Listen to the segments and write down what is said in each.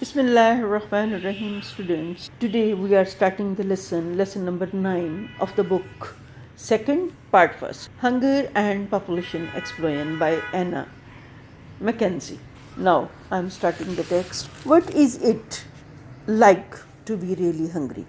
Bismillah ar-Rahman ar-Rahim, students. Today we are starting the lesson number 9 of the book, second part first, Hunger and Population Explosion by Anna Mackenzie. Now I am starting the text. What is it like to be really hungry?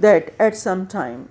that at some time,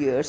years,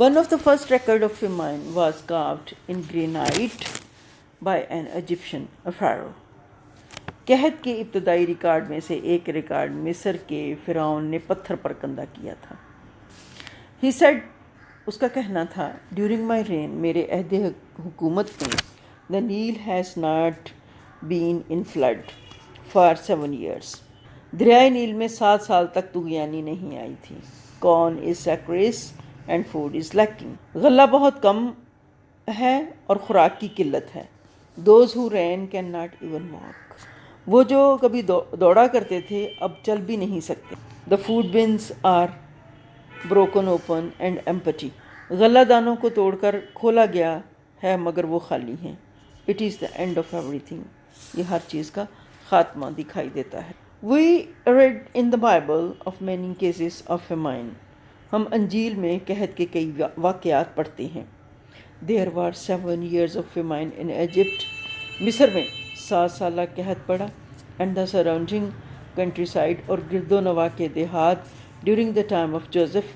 One of the first record of famine was carved in granite by an Egyptian pharaoh. قحط کے ابتدائی record میں سے ایک record مصر کے فرعون نے پتھر پر کندہ کیا تھا. He said, اس کا کہنا تھا, ڈیورنگ مائی رین, میرے عہد حکومت میں, the Nile has not been in flood for 7 years. دریائے نیل میں 7 سال تک طغیانی نہیں آئی تھی. Corn is scarce and food is lacking. غلہ بہت کم ہے اور خوراک کی قلت ہے. Those who ran cannot even walk. وہ جو کبھی دوڑا کرتے تھے اب چل بھی نہیں سکتے. The food bins are broken open and empty. غلہ دانوں کو توڑ کر کھولا گیا ہے مگر وہ خالی ہیں. It is the end of everything. یہ ہر چیز کا خاتمہ دکھائی دیتا ہے. We read in the Bible of many cases of famine. ہم انجیل میں قحط کے کئی واقعات پڑھتے ہیں. There were 7 years of famine in Egypt. مصر میں 7 سالہ قحط پڑا. And the surrounding countryside اور گرد و نواح کے دیہات during the time of Joseph.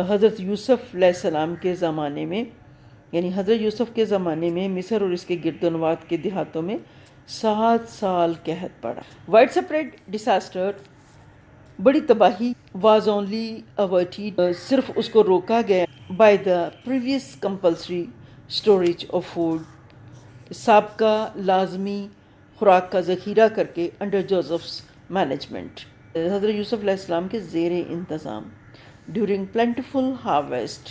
حضرت یوسف علیہ السلام کے زمانے میں, یعنی حضرت یوسف کے زمانے میں مصر اور اس کے گرد و نواح کے دیہاتوں میں 7 سال قحط پڑا. وائڈ سپریڈ ڈیساسٹر, بڑی تباہی, واز اونلی averted, صرف اس کو روکا گیا by the previous compulsory storage of food, سابقہ لازمی خوراک کا ذخیرہ کر کے انڈر جوزفس مینجمنٹ, حضرت یوسف علیہ السلام کے زیر انتظام. ڈیورنگ پلینٹیفل ہارویسٹ,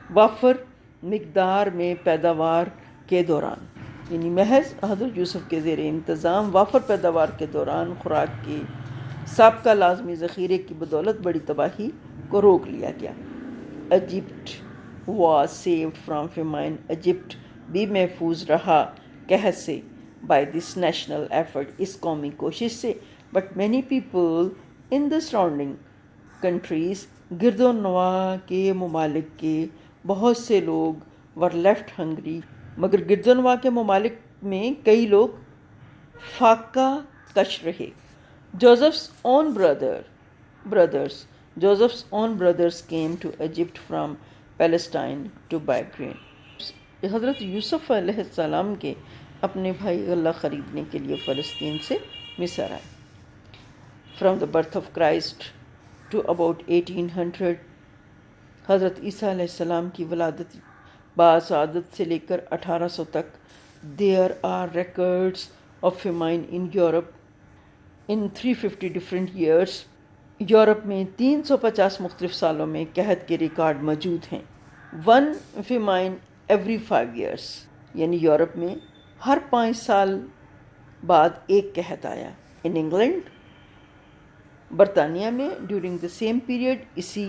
وافر مقدار میں پیداوار کے دوران, یعنی محض حضرت یوسف کے زیر انتظام وافر پیداوار کے دوران خوراک کے سابقہ لازمی ذخیرے کی بدولت بڑی تباہی کو روک لیا گیا. Egypt was saved from famine, Egypt بھی محفوظ رہا قحط سے بائی دس نیشنل ایفرٹ, اس قومی کوشش سے. But many people in the surrounding countries, گرد و نواح کے ممالک کے بہت سے لوگ ور لیفٹ ہنگری, مگر گرد و نواح کے ممالک میں کئی لوگ فاقہ کش رہے. Joseph's own brothers came to Egypt from Palestine to buy grain. حضرت یوسف علیہ السلام کے اپنے بھائی غلہ خریدنے کے لیے فلسطین سے مصر آئے. From the birth of Christ to about 1800, حضرت عیسیٰ علیہ السلام کی ولادت باسعادت سے لے کر 1800 تک, there are records of famine in Europe in 350 different years. Europe میں 350 مختلف سالوں میں قحط کے ریکارڈ موجود ہیں. One famine every 5 years, یعنی یورپ میں ہر 5 سال بعد ایک قحط آیا. In England, برطانیہ میں ڈیورنگ دا سیم پیریڈ, اسی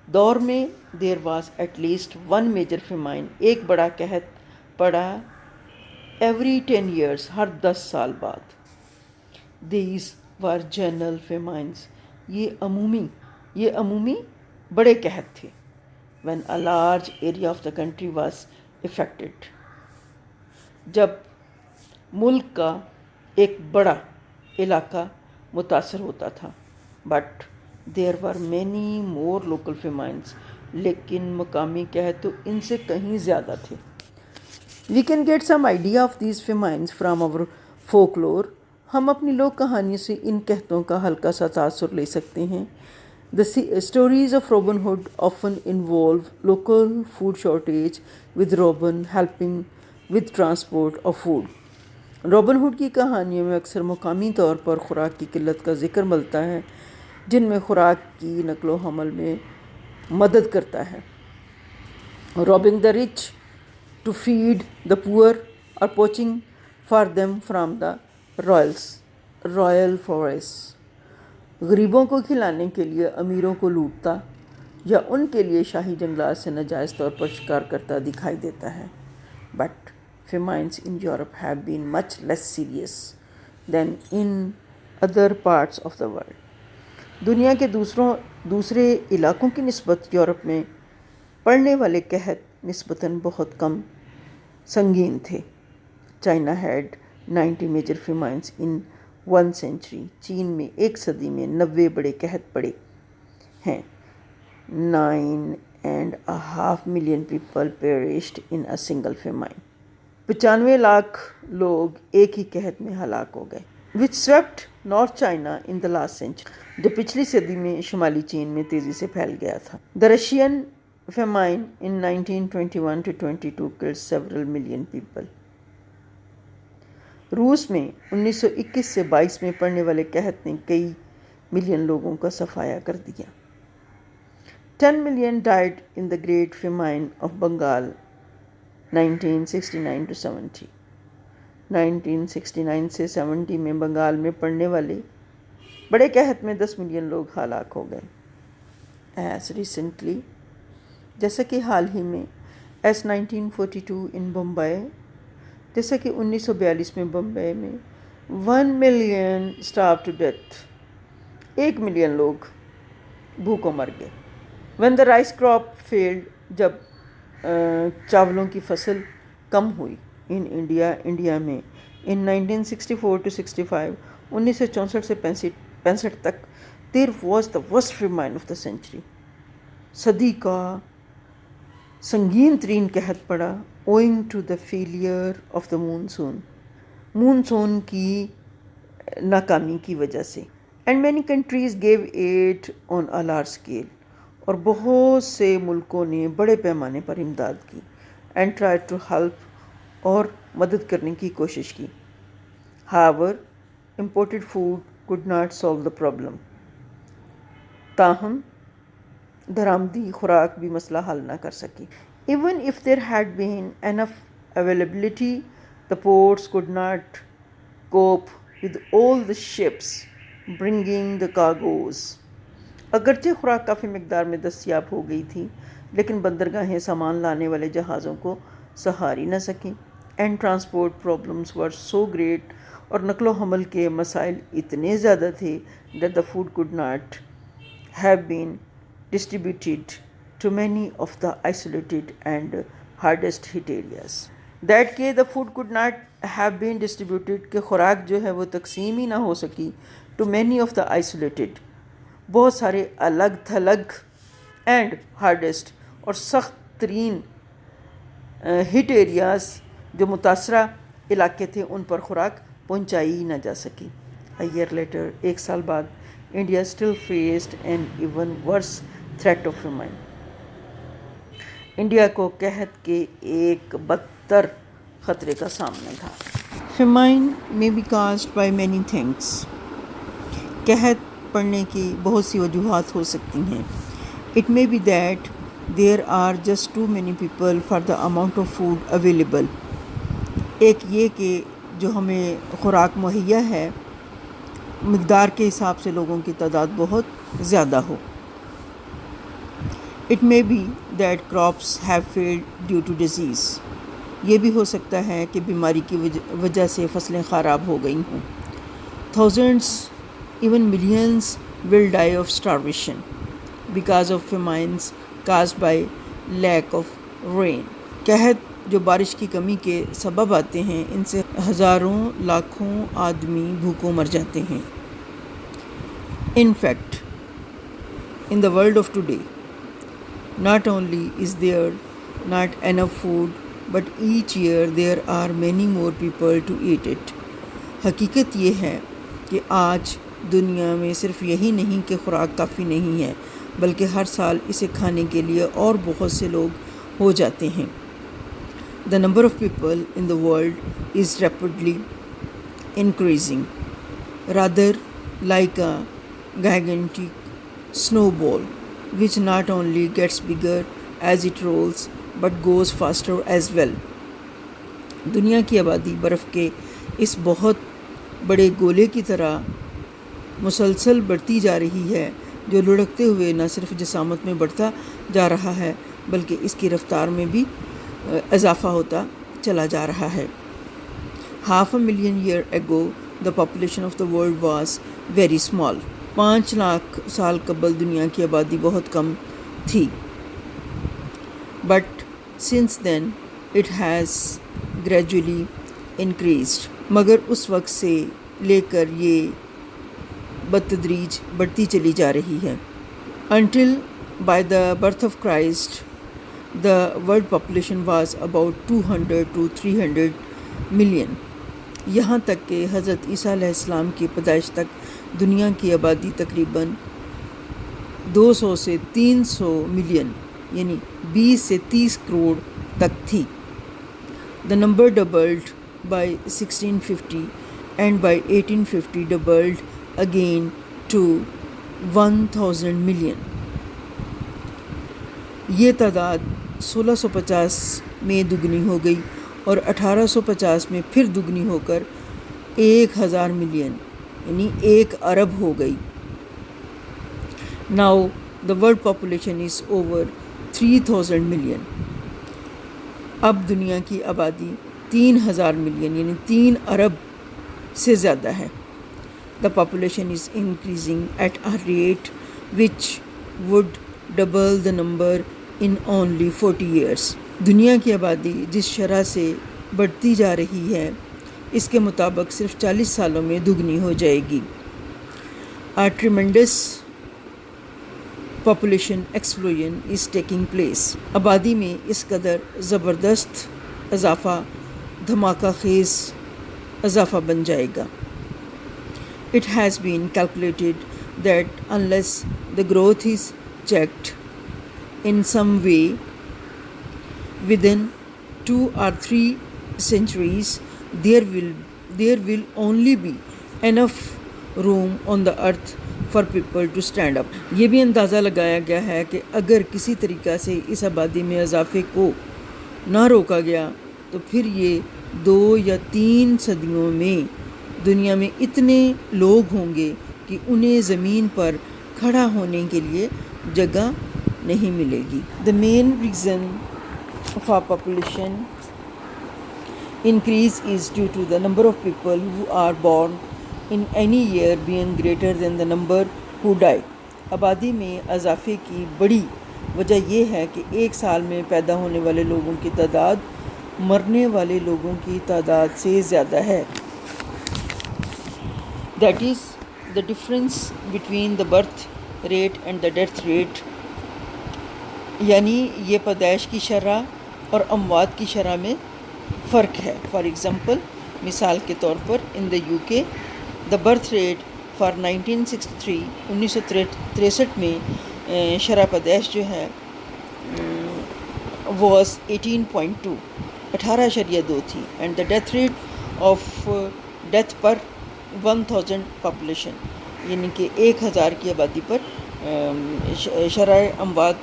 دور میں there was at least 1 major famine, ایک بڑا قحط پڑا ایوری 10 ایئرس, ہر 10 سال بعد. دیز ور جنرل فیمائنس, یہ عمومی بڑے قحط تھے. When a large area of the country was affected, جب ملک کا ایک بڑا علاقہ متاثر ہوتا تھا. But there were many more local famines, لیکن مقامی قحط تو ان سے کہیں زیادہ تھے. We can get some idea of these famines from our folklore, ہم اپنی لوک کہانیوں سے ان قحطوں کا ہلکا سا تاثر لے سکتے ہیں. The stories of Robin Hood often involve local food shortage, with Robin helping with transport of food. Robin Hood کی کہانیوں میں اکثر مقامی طور پر خوراک کی قلت کا ذکر ملتا ہے, جن میں خوراک کی نقل و حمل میں مدد کرتا ہے. robbing the rich to feed the poor or poaching for them from the royal forests. غریبوں کو کھلانے کے لیے امیروں کو لوٹتا یا ان کے لیے شاہی جنگلات سے ناجائز طور پر شکار کرتا دکھائی دیتا ہے. But famines in Europe have been much less serious than in other parts of the world. دنیا کے دوسرے علاقوں کی نسبت یورپ میں پڑنے والے قحط نسبتاً بہت کم سنگین تھے. China had 90 major famines in 1 century. چین میں 1 صدی میں 90 بڑے قحط پڑے ہیں. 9.5 million people perished in a single famine. 95 lakh لوگ ایک ہی قحط میں ہلاک ہو گئے. which swept North China in the last century, جو پچھلی صدی میں شمالی چین میں تیزی سے پھیل گیا تھا. The Russian famine in 1921 to 22 killed several million people. روس میں 1921 سے 22 میں پڑنے والے قحط نے کئی ملین لوگوں کا صفایا کر دیا. 10 million died in the Great Famine of Bengal 1969 to 70. 1969 سے 70 میں بنگال میں پڑنے والے بڑے قحط میں 10 ملین لوگ ہلاک ہو گئے. As recently, جیسا کہ حال ہی میں as 1942 in بمبئی، جیسا کہ 1942 میں بمبئی میں 1 million starved to death، 1 million لوگ بھوکوں مر گئے. When the rice crop failed، جب چاولوں کی فصل کم ہوئی in انڈیا میں in 1964 to 65، 1964 سے 65 تک there was the worst famine of the century. صدی کا سنگین ترین قحط پڑا owing to the failure of the monsoon کی ناکامی کی وجہ سے. And many countries gave aid on a large scale، اور بہت سے ملکوں نے بڑے پیمانے پر امداد کی. And tried to help، اور مدد کرنے کی کوشش کی. However، imported food could not solve the problem. تاہم درآمدی خوراک بھی مسئلہ حل نہ کر سکی. Even if there had been enough availability، the ports could not cope with all the ships bringing the cargoes. اگرچہ خوراک کافی مقدار میں دستیاب ہو گئی تھی، لیکن بندرگاہیں سامان لانے والے جہازوں کو سہار ہی نہ سکیں. And transport problems were so great, اور نقل و حمل کے مسائل اتنے زیادہ تھے that the food could not have been distributed to many of the isolated and hardest hit areas. That کہ the food could not have been distributed، کہ خوراک جو ہے وہ تقسیم ہی نہ ہو سکی to many of the isolated، بہت سارے الگ تھلگ اینڈ ہارڈسٹ، اور سخت ترین ہٹ ایریاز جو متاثرہ علاقے تھے ان پر خوراک پہنچائی ہی نہ جا سکی. A year later، ایک سال بعد India still faced an even worse threat of famine. India کو قحط کے ایک بدتر خطرے کا سامنا تھا. Famine may be caused by many things. قحط پڑنے کی بہت سی وجوہات ہو سکتی ہیں. It may be that there are just too many people for the amount of food available. ایک یہ کہ جو ہمیں خوراک مہیا ہے مقدار کے حساب سے لوگوں کی تعداد بہت زیادہ ہو. It may be that crops have failed due to disease. یہ بھی ہو سکتا ہے کہ بیماری کی وجہ سے فصلیں خراب ہو گئی ہوں. Thousands، even millions will die of starvation because of famines caused by lack of rain. قحط جو بارش کی کمی کے سبب آتے ہیں، ان سے ہزاروں لاکھوں آدمی بھوکوں مر جاتے ہیں. In fact، in the world of today، not only is there not enough food but each year there are many more people to eat it. حقیقت یہ ہے کہ آج دنیا میں صرف یہی نہیں کہ خوراک کافی نہیں ہے، بلکہ ہر سال اسے کھانے کے لیے اور بہت سے لوگ ہو جاتے ہیں. The number of people in the world is rapidly increasing، rather like a gigantic snowball which not only gets bigger as it rolls but goes faster as well. دنیا کی آبادی برف کے اس بہت بڑے گولے کی طرح مسلسل بڑھتی جا رہی ہے، جو لڑکتے ہوئے نہ صرف جسامت میں بڑھتا جا رہا ہے بلکہ اس کی رفتار میں بھی اضافہ ہوتا چلا جا رہا ہے. 500,000 years ago the population of the world was very small. 5 lakh سال قبل دنیا کی آبادی بہت کم تھی. But since then it has gradually increased. مگر اس وقت سے لے کر یہ بتدریج بڑھتی چلی جا رہی ہے. Until by the birth of Christ the world population was about 200 to 300 million. یہاں تک کہ حضرت عیسیٰ علیہ السلام کی پیدائش تک دنیا کی آبادی تقریباً 200 سے 300 ملین یعنی 20 سے 30 کروڑ تک تھی. The number doubled by 1650 and by 1850 doubled again to 1000 million. یہ تعداد 1650 میں دگنی ہو گئی اور 1850 میں پھر دگنی ہو کر 1000 ملین یعنی 1 ارب ہو گئی. Now the world population is over 3000 million. اب دنیا کی آبادی 3000 ملین یعنی 3 ارب سے زیادہ ہے. The population is increasing at a rate which would double the number in only 40 years. دنیا کی آبادی جس شرح سے بڑھتی جا رہی ہے اس کے مطابق صرف 40 سالوں میں دگنی ہو جائے گی. A tremendous population explosion is taking place. آبادی میں اس قدر زبردست اضافہ دھماکہ خیز اضافہ بن جائے گا. It has been calculated that unless the growth is checked in some way within 2 or 3 centuries, there will only be enough room on the earth for people to stand up. یہ بھی اندازہ لگایا گیا ہے کہ اگر کسی طریقہ سے اس آبادی میں اضافے کو نہ روکا گیا تو پھر یہ 2 یا 3 صدیوں میں دنیا میں اتنے لوگ ہوں گے کہ انہیں زمین پر کھڑا ہونے کے لیے جگہ نہیں ملے گی. The main reason of our population increase is due to the number of people who are born in any year being greater than the number who die. آبادی میں اضافے کی بڑی وجہ یہ ہے کہ ایک سال میں پیدا ہونے والے لوگوں کی تعداد مرنے والے لوگوں کی تعداد سے زیادہ ہے. That is the difference between the birth rate and the death rate. یعنی یہ پیدائش کی شرح اور اموات کی شرح میں فرق ہے. فار ایگزامپل مثال کے طور پر ان دا UK the birth rate for 1963 1963 میں شرح پیدائش جو ہے was 18.2 18.2 تھی and the death rate of death per 1000 population یعنی کہ 1000 کی آبادی پر شرح اموات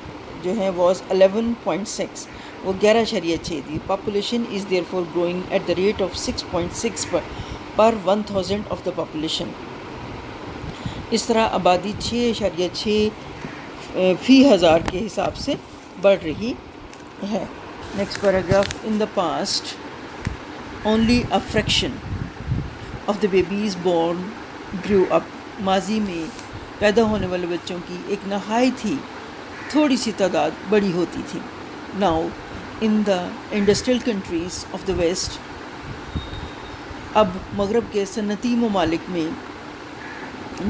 جو ہے was 11.6 وہ 11.6 تھی. Population is therefore growing at the rate of 6.6 per 1000 of the population. اس طرح آبادی 6.6 فی ہزار کے حساب سے بڑھ رہی ہے. Next paragraph. In the past only a fraction of the babies born grew up. ماضی میں پیدا ہونے والے بچوں کی ایک نہایت ہی تھوڑی سی تعداد بڑی ہوتی تھی. Now in the industrial countries of the West اب مغرب کے صنعتی ممالک میں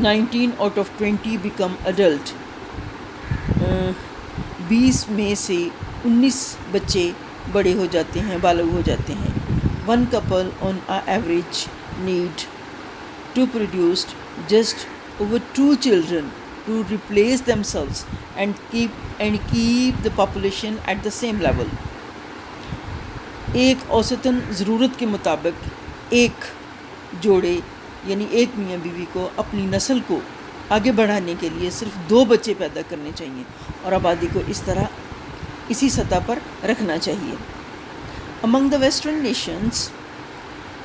19 out of 20 become adult. 20 میں سے 19 بچے بڑے ہو جاتے ہیں، بالغ ہو جاتے ہیں. One couple on average need to produce just over 2 children to replace themselves and keep the population at the same level. ایک اوسطاً ضرورت کے مطابق ایک جوڑے یعنی ایک میاں بیوی کو اپنی نسل کو آگے بڑھانے کے لیے صرف 2 بچے پیدا کرنے چاہیے اور آبادی کو اس طرح اسی سطح پر رکھنا چاہیے. Among the Western nations,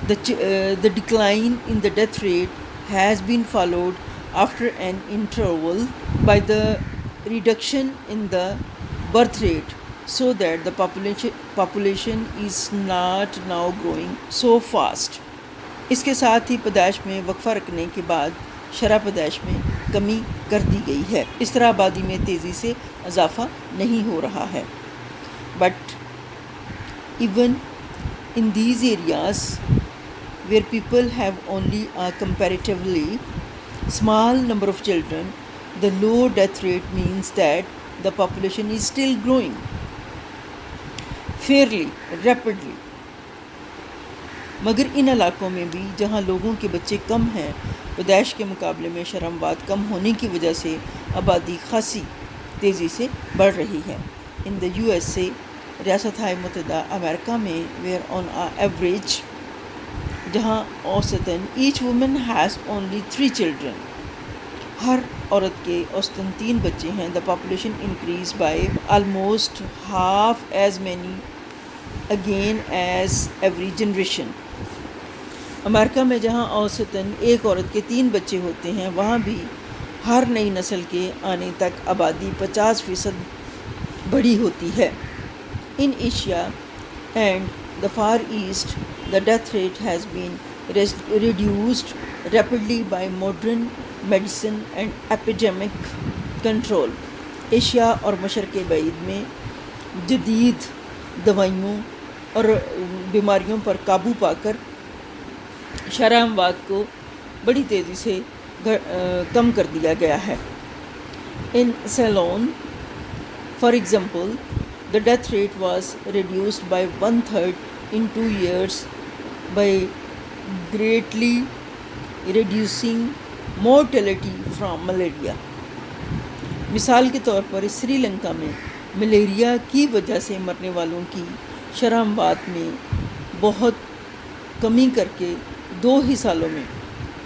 the decline in the death rate has been followed after an interval by the reduction in the birth rate, so that the population is not now growing so fast. اس کے ساتھ ہی پیدائش میں وقفہ رکھنے کے بعد شرح پیدائش میں کمی کر دی گئی ہے. اس طرح آبادی میں تیزی سے اضافہ نہیں ہو رہا ہے. But even in these areas where people have only a comparatively small number of children, the low death rate means that the population is still growing fairly rapidly. مگر ان علاقوں میں بھی جہاں لوگوں کے بچے کم ہیں، پیدائش کے مقابلے میں شرمواد کم ہونے کی وجہ سے آبادی خاصی تیزی سے بڑھ رہی ہے۔ ان دا USA، ریاستہائے متحدہ امریکہ میں، ویئر آن ایوریج، جہاں اوسطاً each woman has only 3 children, ہر عورت کے اوسطاً 3 بچے ہیں، the population increase by almost half as many again as every generation. America میں جہاں اوسطاً ایک عورت کے 3 بچے ہوتے ہیں، وہاں بھی ہر نئی نسل کے آنے تک آبادی 50% بڑھی ہوتی ہے۔ In Asia and the Far East, the death rate has been reduced rapidly by modern medicine and epidemic control. Asia اور مشرق بعید میں جدید دوائیوں اور بیماریوں پر قابو پا کر شرح اموات کو بڑی تیزی سے کم کر دیا گیا ہے۔ In Ceylon, for example, the death rate was reduced by 1/3 in 2 years by greatly reducing mortality from malaria۔ مثال کے طور پر سری لنکا میں ملیریا کی وجہ سے مرنے والوں کی شرح اموات میں بہت کمی کر کے 2 ہی سالوں میں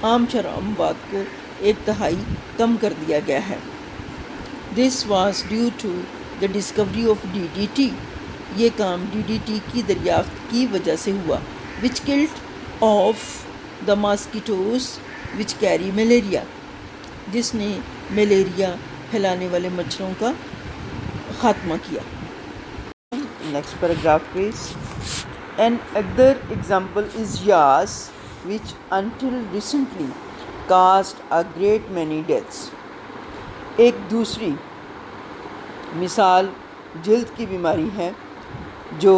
عام شرح اموات کو 1/3 کم کر دیا گیا ہے۔ This was due to the discovery of DDT۔ یہ کام DDT کی دریافت کی وجہ سے ہوا، which killed off the mosquitoes which carry malaria، جس نے ملیریا پھیلانے والے مچھروں کا خاتمہ کیا۔ Next paragraph please۔ Another example is Yas, which until recently caused a great many deaths۔ ایک دوسری مثال جلد کی بیماری ہے جو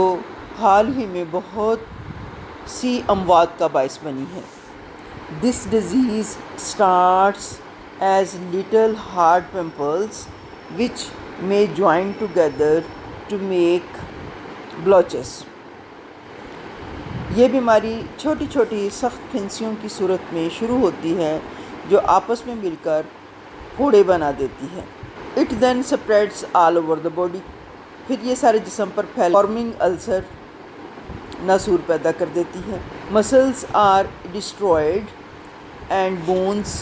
حال ہی میں بہت سی اموات کا باعث بنی ہے۔ This disease starts as little hard pimples which may join together to make blotches۔ یہ بیماری چھوٹی چھوٹی سخت پھنسیوں کی صورت میں شروع ہوتی ہے جو آپس میں مل کر پھوڑے بنا دیتی ہے۔ It then spreads all over the body۔ پھر یہ سارے جسم پر فارمنگ السر، ناسور پیدا کر دیتی ہے۔ Muscles are destroyed and bones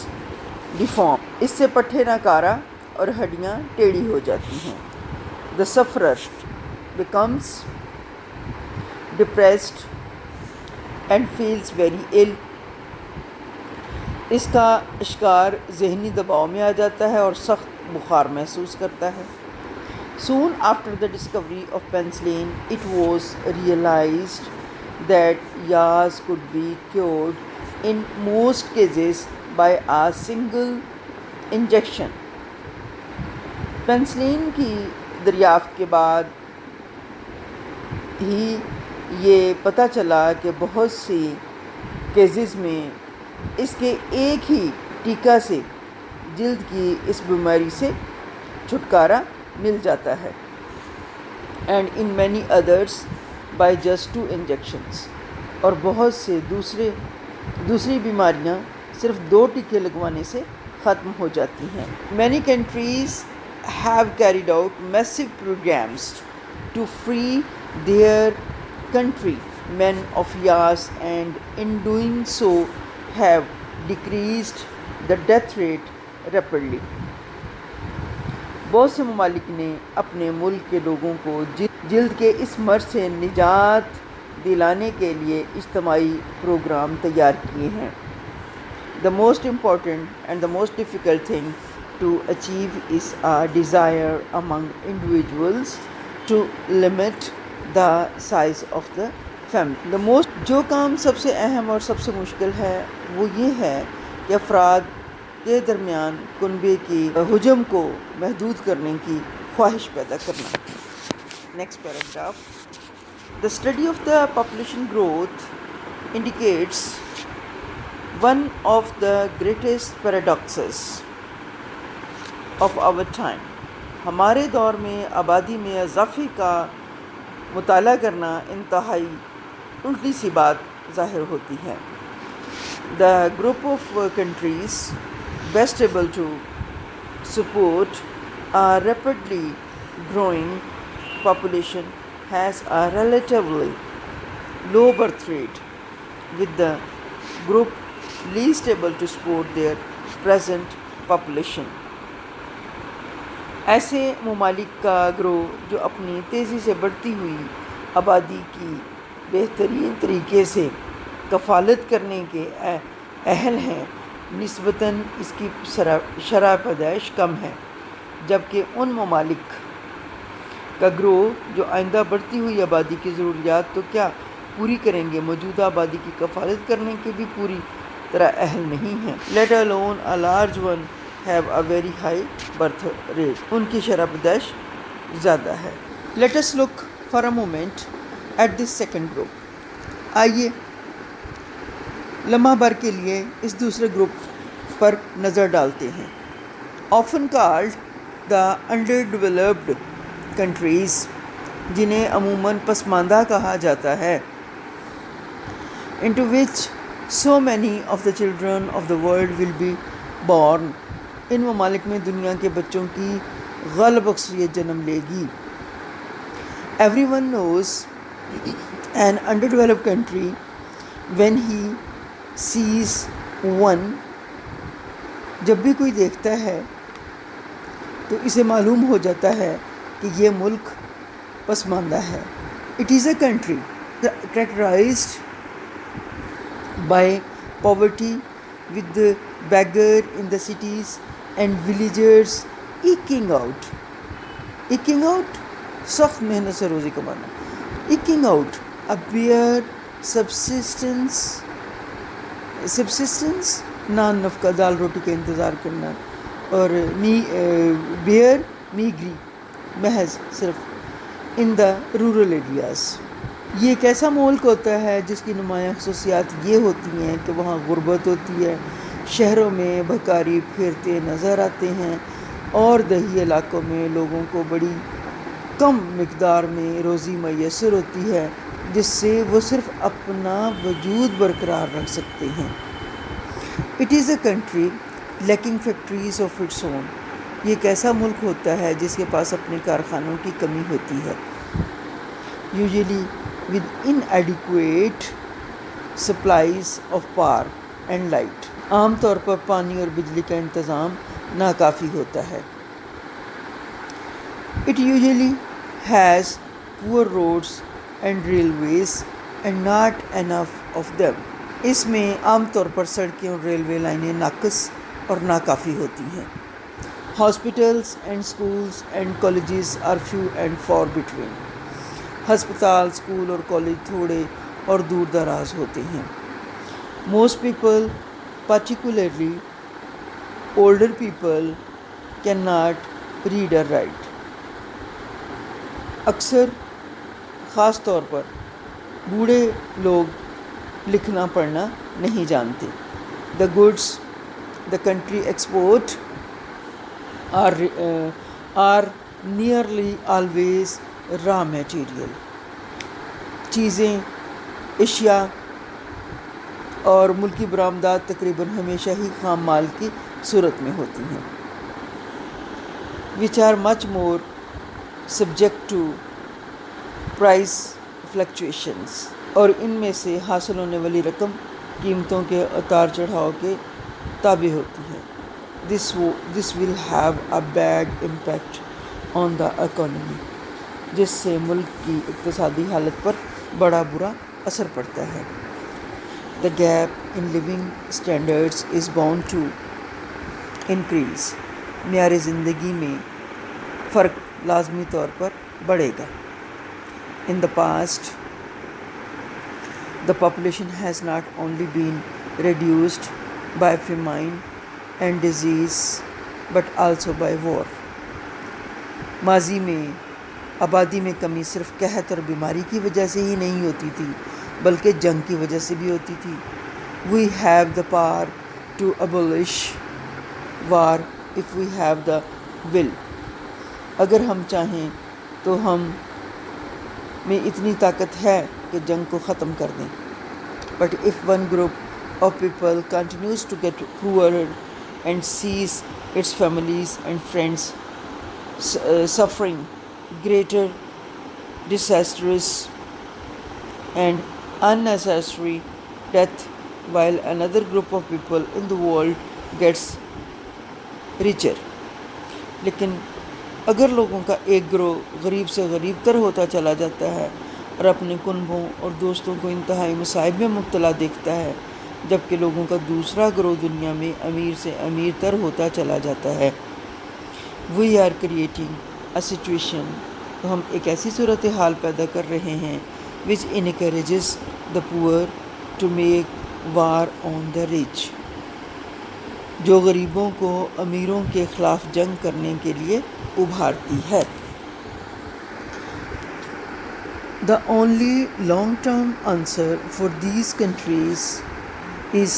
deform۔ اس سے پٹھے ناکارہ اور ہڈیاں ٹیڑھی ہو جاتی ہیں۔ The sufferer becomes depressed and feels very ill۔ اس کا شکار ذہنی دباؤ میں آ جاتا ہے اور سخت بخار محسوس کرتا ہے۔ Soon after the discovery of penicillin, it was realized that Yas could be cured in most cases by a single injection۔ Penicillin کی دریافت کے بعد ہی یہ پتہ چلا کہ بہت سی کیسز میں اس کے ایک ہی ٹیکہ سے جلد کی اس بیماری سے چھٹکارا مل جاتا ہے۔ And in many others by just 2 injections۔ اور بہت سے دوسری بیماریاں صرف 2 ٹیکے لگوانے سے ختم ہو جاتی ہیں۔ Many countries have carried out massive programs to free their countrymen of Yas, and in doing so have decreased the death rate rapidly۔ بہت سے ممالک نے اپنے ملک کے لوگوں کو جلد کے اس مرض سے نجات دلانے کے لیے اجتماعی پروگرام تیار کیے ہیں۔ The most important and the most difficult thing to achieve is a desire among individuals to limit the size of the family۔ جو کام سب سے اہم اور سب سے مشکل ہے وہ یہ ہے کہ افراد کے درمیان کنبے کی حجم کو محدود کرنے کی خواہش پیدا کرنا۔ Next paragraph۔ The study of the population growth indicates one of the greatest paradoxes of our time۔ ہمارے دور میں آبادی میں اضافے کا مطالعہ کرنا انتہائی الٹی سی بات ظاہر ہوتی ہے. The group of countries best able to support a rapidly growing population has a relatively low birth rate, with the group least able to support their present population. ایسے ممالک کا گروہ جو اپنی تیزی سے بڑھتی ہوئی آبادی کی بہترین طریقے سے کفالت کرنے کے اہل ہیں، نسبتاً اس کی شرح پیدائش کم ہے، جبکہ ان ممالک کا گروہ جو آئندہ بڑھتی ہوئی آبادی کی ضروریات تو کیا پوری کریں گے، موجودہ آبادی کی کفالت کرنے کے بھی پوری طرح اہل نہیں ہیں. let alone a large one have a very high birth rate. ان کی شرح پیدائش زیادہ ہے. let us look for a moment at this second group. آئیے لمحہ بھر کے لیے اس دوسرے گروپ پر نظر ڈالتے ہیں. often called the underdeveloped countries، جنہیں عموماً پسماندہ کہا جاتا ہے، into which so many of the children of the world will be born، ان ممالک میں دنیا کے بچوں کی غالب اکثریت جنم لے گی. everyone knows an underdeveloped country when he sees one. جب بھی کوئی دیکھتا ہے تو اسے معلوم ہو جاتا ہے کہ یہ ملک پسماندہ ہے. it is a country characterized by poverty, with the beggar in the cities and villagers eking out سخت محنت سے روزی کمانا. eking out a bare subsistence naan نفقہ دال روٹی کا انتظار کرنا، اور bare meagre محض صرف in the rural areas. یہ ایک ایسا ملک ہوتا ہے جس کی نمایاں خصوصیات یہ ہوتی ہیں کہ وہاں غربت ہوتی ہے، شہروں میں بھکاری پھرتے نظر آتے ہیں، اور دیہی علاقوں میں لوگوں کو بڑی کم مقدار میں روزی میسر ہوتی ہے جس سے وہ صرف اپنا وجود برقرار رکھ سکتے ہیں. It is a country lacking factories of its own. یہ ایک ایسا ملک ہوتا ہے جس کے پاس اپنے کارخانوں کی کمی ہوتی ہے. Usually with inadequate supplies of power and light. عام طور پر پانی اور بجلی کا انتظام ناکافی ہوتا ہے. It usually has poor roads and railways and not enough of them. اس میں عام طور پر سڑکیں اور ریلوے لائنیں ناقص اور ناکافی ہوتی ہیں. Hospitals and schools and colleges are few and far between. ہسپتال، اسکول اور کالج تھوڑے اور دور دراز ہوتے ہیں. Most people, particularly older people, cannot read or write. اکثر خاص طور پر بوڑھے لوگ لکھنا پڑھنا نہیں جانتے. The goods the country export are nearly always raw material. چیزیں، اشیاء اور ملکی برآمدات تقریباً ہمیشہ ہی خام مال کی صورت میں ہوتی ہیں. which are much more subject to price fluctuations. اور ان میں سے حاصل ہونے والی رقم قیمتوں کے اتار چڑھاؤ کے تابع ہوتی ہے. This will have a bad impact on the economy. جس سے ملک کی اقتصادی حالت پر بڑا برا اثر پڑتا ہے. The gap in living standards is bound to increase. معیار زندگی میں فرق لازمی طور پر بڑھے گا. In the past, the population has not only been reduced by famine and disease but also by war. ماضی میں آبادی میں کمی صرف قحط اور بیماری کی وجہ سے ہی نہیں ہوتی تھی بلکہ جنگ کی وجہ سے بھی ہوتی تھی. We have the power to abolish war if we have the will. اگر ہم چاہیں تو ہم میں اتنی طاقت ہے کہ جنگ کو ختم کر دیں. But if one group of people continues to get poorer and sees its families and friends suffering greater disastrous and unnecessary death, while another group of people in the world gets richer. لیکن اگر لوگوں کا ایک گروہ غریب سے غریب تر ہوتا چلا جاتا ہے اور اپنے کنبوں اور دوستوں کو انتہائی مصائب میں مبتلا دیکھتا ہے، جبکہ لوگوں کا دوسرا گروہ دنیا میں امیر سے امیر تر ہوتا چلا جاتا ہے، we are creating a situation, تو ہم ایک ایسی صورتحال پیدا کر رہے ہیں وچ encourages the poor to make war on the rich, جو غریبوں کو امیروں کے خلاف جنگ کرنے کے لیے ابھارتی ہے۔ The only long-term answer for these countries is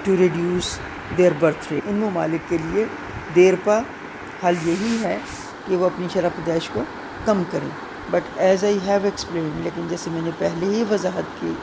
to reduce their birth rate. ان ممالک کے لیے دیر پا حل یہی ہے کہ وہ اپنی شرح پیدائش کو کم کریں. But as I have explained، لیکن جیسے میں نے پہلے ہی وضاحت کی،